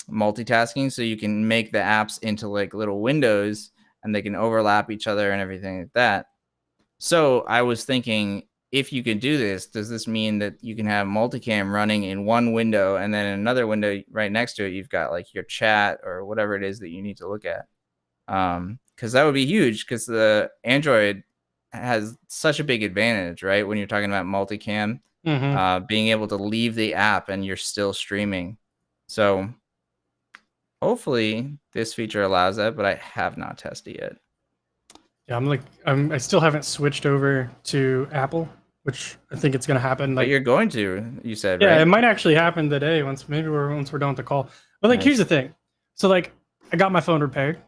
multitasking. So you can make the apps into like little windows and they can overlap each other and everything like that. So I was thinking, if you can do this, does this mean that you can have multicam running in one window and then in another window right next to it, you've got like your chat or whatever it is that you need to look at? Because that would be huge, because the Android has such a big advantage, right? When you're talking about multicam, being able to leave the app and you're still streaming. So hopefully this feature allows that, but I have not tested yet. Yeah, I still haven't switched over to Apple, which I think it's going to happen. But you're going to, you said, yeah, right? it might actually happen today once we're done with the call. But like, here's the thing. So like, I got my phone repaired,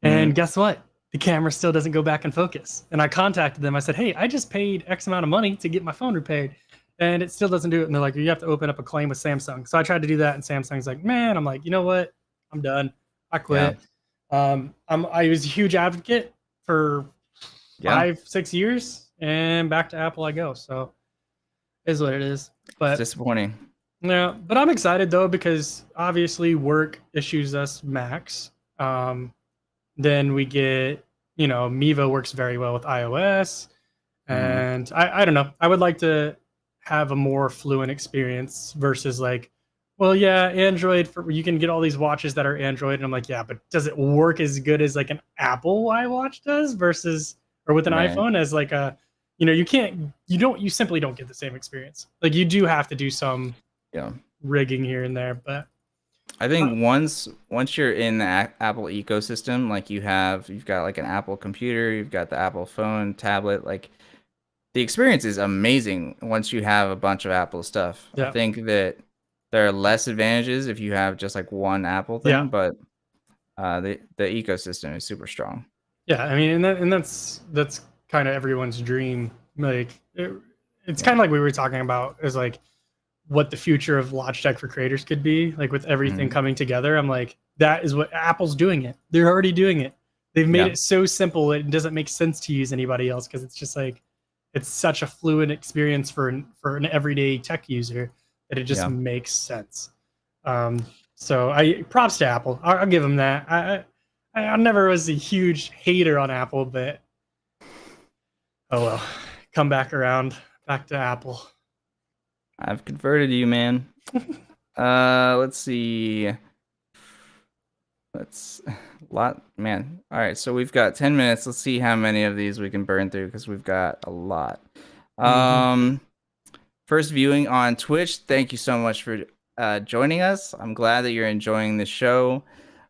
and guess what? The camera still doesn't go back in focus. And I contacted them. I said, hey, I just paid X amount of money to get my phone repaired, and it still doesn't do it. And they're like, you have to open up a claim with Samsung. So I tried to do that, and Samsung's like, man, I'm like, you know what? I'm done. I quit. I was a huge advocate for 5-6 years, and back to Apple I go. So is what it is. But it's disappointing. Yeah, but I'm excited though, because obviously work issues us Macs. Then we get, Mivo works very well with iOS, and I don't know. I would like to have a more fluent experience versus like, well, yeah, Android, you can get all these watches that are Android, and I'm like, yeah, but does it work as good as like an Apple iWatch does versus, or with an iPhone as like a, you simply don't get the same experience. Like you do have to do some rigging here and there, but I think once you're in the Apple ecosystem, like you've got like an Apple computer, you've got the Apple phone, tablet, like the experience is amazing once you have a bunch of Apple stuff. I think that there are less advantages if you have just like one Apple thing, but the ecosystem is super strong. Yeah, I mean, and that's kind of everyone's dream. Like it's kind of like we were talking about, is like what the future of Logitech for creators could be, like with everything coming together. I'm like, that is what Apple's doing it. They're already doing it. They've made it so simple it doesn't make sense to use anybody else, because it's just like, it's such a fluid experience for an everyday tech user that it just makes sense. So I props to Apple. I'll give them that. I never was a huge hater on Apple, but oh well, come back around. Back to Apple. I've converted you, man. Let's see. Man. All right, so we've got 10 minutes. Let's see how many of these we can burn through because we've got a lot. First viewing on Twitch. Thank you so much for joining us. I'm glad that you're enjoying the show.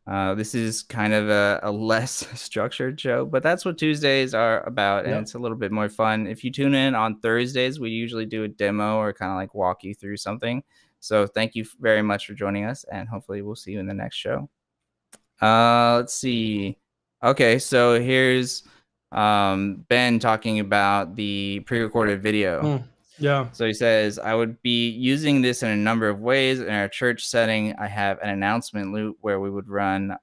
This is kind of a less structured show, but that's what Tuesdays are about, and it's a little bit more fun. If you tune in on Thursdays, we usually do a demo or kind of like walk you through something. So thank you very much for joining us, and hopefully we'll see you in the next show. Let's see. Okay, so here's Ben talking about the pre-recorded video. Yeah. So he says, I would be using this in a number of ways. In our church setting, I have an announcement loop where we would run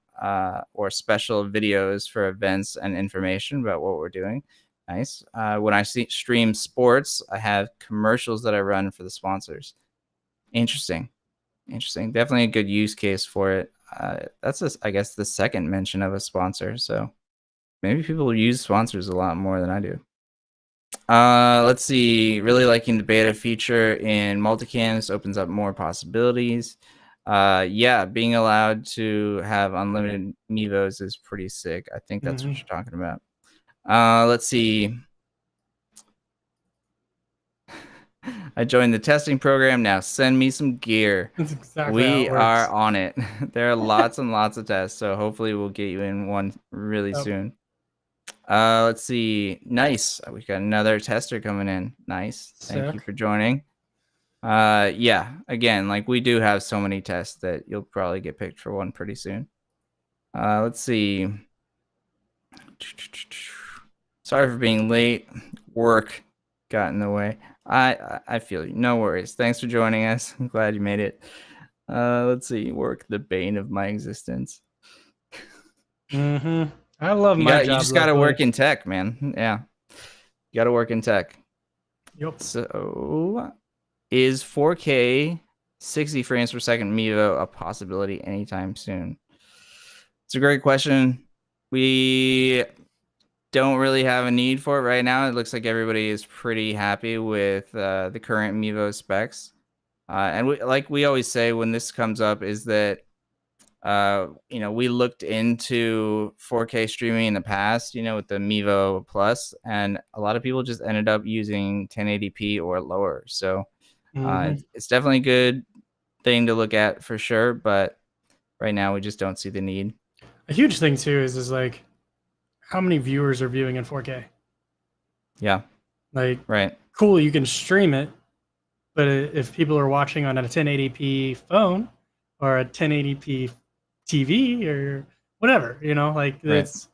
or special videos for events and information about what we're doing. Nice. When I stream sports, I have commercials that I run for the sponsors. Interesting. Definitely a good use case for it. That's, I guess, the second mention of a sponsor. So maybe people use sponsors a lot more than I do. Let's see. Really liking the beta feature in multicams. Opens up more possibilities. Yeah, being allowed to have unlimited Mivos is pretty sick. I think that's what you're talking about. Let's see. I joined the testing program. Now send me some gear. That's exactly we are on it. There are lots and lots of tests, so hopefully we'll get you in one really soon. Let's see. Nice. We got another tester coming in. Nice. Thank you for joining. Yeah, again, like we do have so many tests that you'll probably get picked for one pretty soon. Let's see. Sorry for being late. Work got in the way. I feel you. No worries. Thanks for joining us. I'm glad you made it. Let's see. Work, the bane of my existence. I love my job. You just got to work in tech, man. Yeah. You got to work in tech. Yep. So, is 4K 60 frames per second Mivo a possibility anytime soon? It's a great question. We don't really have a need for it right now. It looks like everybody is pretty happy with the current Mivo specs. And we always say when this comes up is that we looked into 4K streaming in the past, with the Mivo Plus, and a lot of people just ended up using 1080p or lower. So it's definitely a good thing to look at for sure, but right now we just don't see the need. A huge thing too is like how many viewers are viewing in 4K? Yeah. Like, right. Cool, you can stream it, but if people are watching on a 1080p phone or a 1080p TV or whatever, it's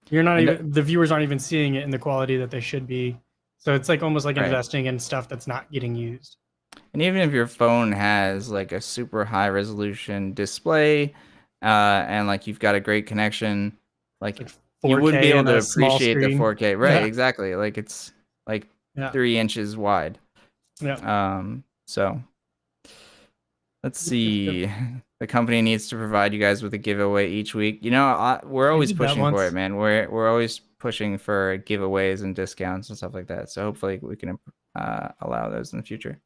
you're not even the viewers aren't even seeing it in the quality that they should be. So it's like almost like investing in stuff that's not getting used. And even if your phone has like a super high resolution display, and like you've got a great connection, like you wouldn't be able to appreciate the 4K. Right, exactly. Like it's like 3 inches wide. Yeah. So let's see. The company needs to provide you guys with a giveaway each week. We're always pushing for it, man. We're always pushing for giveaways and discounts and stuff like that. So hopefully we can allow those in the future.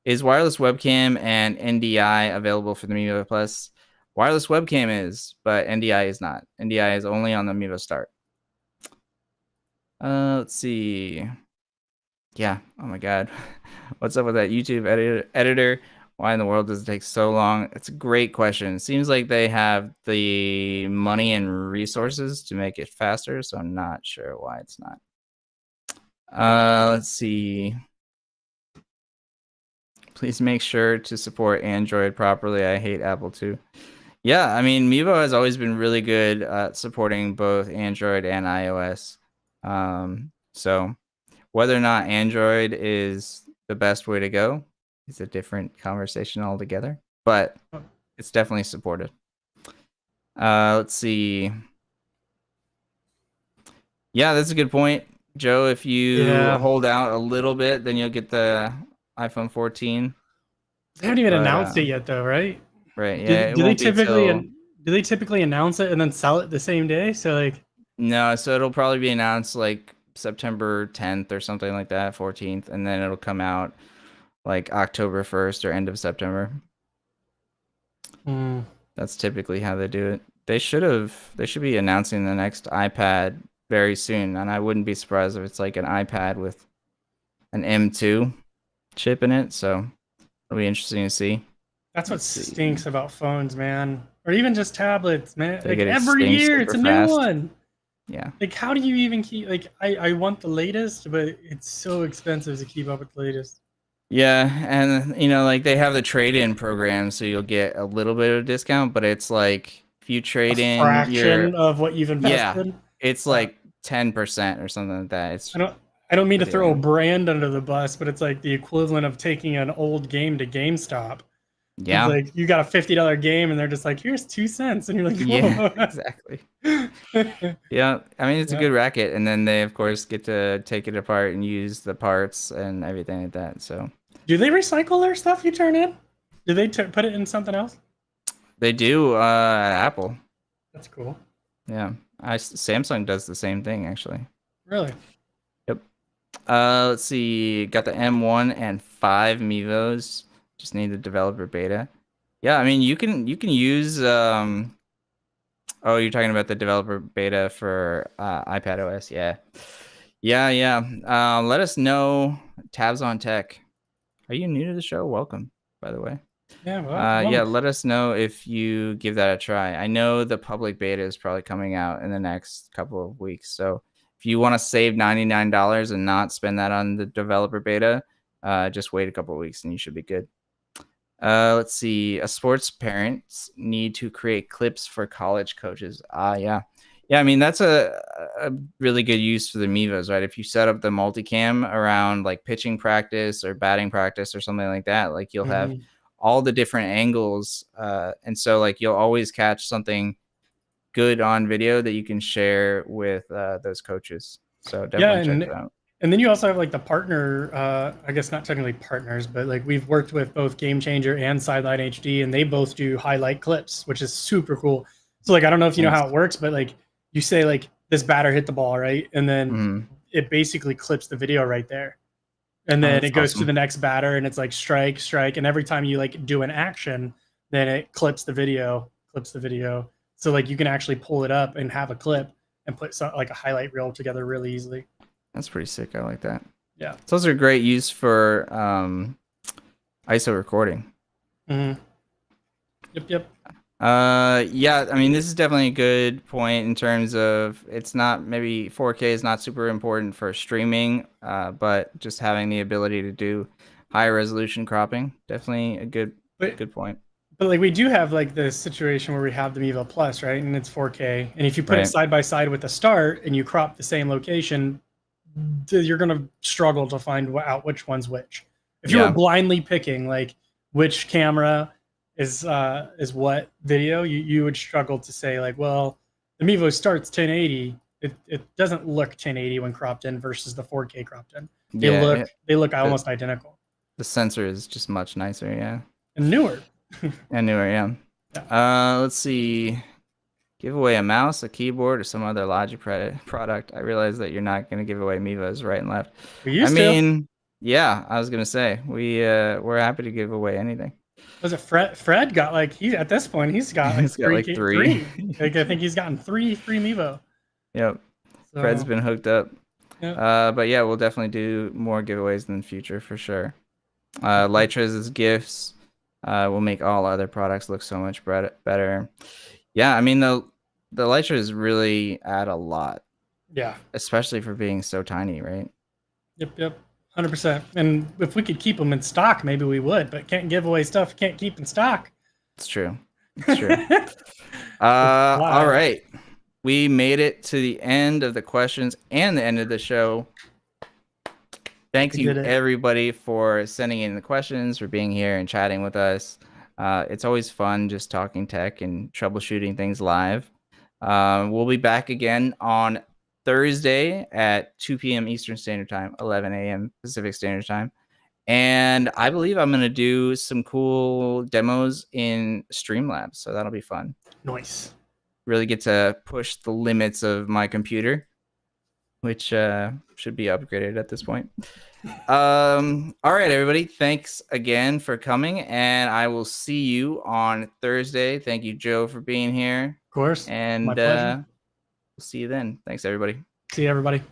Is wireless webcam and NDI available for the Mivo Plus? Wireless webcam is, but NDI is not. NDI is only on the Mivo Start. Let's see. Yeah. Oh my God. What's up with that YouTube editor? Why in the world does it take so long? It's a great question. It seems like they have the money and resources to make it faster, so I'm not sure why it's not. Let's see. Please make sure to support Android properly. I hate Apple too. Yeah, I mean, Mivo has always been really good at supporting both Android and iOS. So whether or not Android is the best way to go is a different conversation altogether, but it's definitely supported. Let's see. Yeah, that's a good point, Joe. If you hold out a little bit, then you'll get the iPhone 14. They haven't even announced it yet, though, right? Right. Yeah. Do they typically announce it and then sell it the same day? So like. No, so it'll probably be announced like September 10th or something like that, 14th, and then it'll come out like October 1st or end of September. That's typically how they do it. They should be announcing the next iPad very soon, and I wouldn't be surprised if it's like an iPad with an M2 chip in it, so it'll be interesting to see. That's what stinks about phones, man. Or even just tablets, man. They like get every year it's a new one. Yeah. Like how do you even keep like I want the latest, but it's so expensive to keep up with the latest. Yeah, and you know, like they have the trade-in program, so you'll get a little bit of a discount, but it's like if you trade in fraction of what you've invested. Yeah, it's like 10% or something like that. It's I don't mean to throw a brand under the bus, but it's like the equivalent of taking an old game to GameStop. Yeah. It's like you got a $50 game and they're just like, here's 2 cents. And you're like, whoa. Yeah, exactly. Yeah. I mean, it's a good racket. And then they, of course, get to take it apart and use the parts and everything like that. So, do they recycle their stuff you turn in? Do they put it in something else? They do at Apple. That's cool. Yeah. Samsung does the same thing, actually. Really? Yep. Let's see. Got the M1 and 5 Mivos. Just need the developer beta. Yeah, I mean you can use oh, you're talking about the developer beta for iPad OS. Yeah. Let us know. Tabs on Tech. Are you new to the show? Welcome, by the way. Yeah, well, yeah, let us know if you give that a try. I know the public beta is probably coming out in the next couple of weeks. So if you want to save $99 and not spend that on the developer beta, just wait a couple of weeks and you should be good. Let's see. Sports parents need to create clips for college coaches. Yeah. I mean, that's a really good use for the Mivos, right? If you set up the multicam around like pitching practice or batting practice or something like that, like you'll have all the different angles. And so like you'll always catch something good on video that you can share with those coaches. So definitely check it out. And then you also have like the partner, I guess not technically partners, but like we've worked with both Game Changer and Sideline HD, and they both do highlight clips, which is super cool. So like I don't know if you know how it works, but like you say like this batter hit the ball, right? And then it basically clips the video right there. And then it goes to the next batter and it's like strike, strike. And every time you like do an action, then it clips the video. So like you can actually pull it up and have a clip and put like a highlight reel together really easily. That's pretty sick. I like that. Yeah. So those are great use for ISO recording. Yep. Yeah, I mean, this is definitely a good point in terms of it's not maybe 4K is not super important for streaming, but just having the ability to do higher resolution cropping, definitely a good point. But like we do have like the situation where we have the Mivo Plus, right? And it's 4K. And if you put it side by side with the Start and you crop the same location, you're going to struggle to find out which one's which. If you were blindly picking like which camera is what video, you would struggle to say like, well, the Mivo Start's 1080. It doesn't look 1080 when cropped in versus the 4K cropped in. They look almost identical. The sensor is just much nicer, yeah. And newer. Let's see. Give away a mouse, a keyboard, or some other Logitech product. I realize that you're not going to give away Mivos right and left. I mean, yeah, I was going to say we're happy to give away anything. Was it Fred got like at this point he's got like three. Like I think he's gotten 3 free Mivo. Yep. So, Fred's been hooked up. Yep. But yeah, we'll definitely do more giveaways in the future for sure. Lytra's gifts will make all other products look so much better. Yeah, I mean the Lytras really add a lot. Yeah. Especially for being so tiny, right? Yep. 100%. And if we could keep them in stock, maybe we would, but can't give away stuff can't keep in stock. It's true. All right. We made it to the end of the questions and the end of the show. Thank you, everybody, for sending in the questions, for being here and chatting with us. It's always fun just talking tech and troubleshooting things live. We'll be back again on Thursday at 2 p.m. Eastern Standard Time, 11 a.m. Pacific Standard Time. And I believe I'm going to do some cool demos in Streamlabs, so that'll be fun. Nice. Really get to push the limits of my computer. which should be upgraded at this point. All right, everybody. Thanks again for coming, and I will see you on Thursday. Thank you, Joe, for being here. Of course. And my pleasure. we'll see you then. Thanks, everybody. See you, everybody.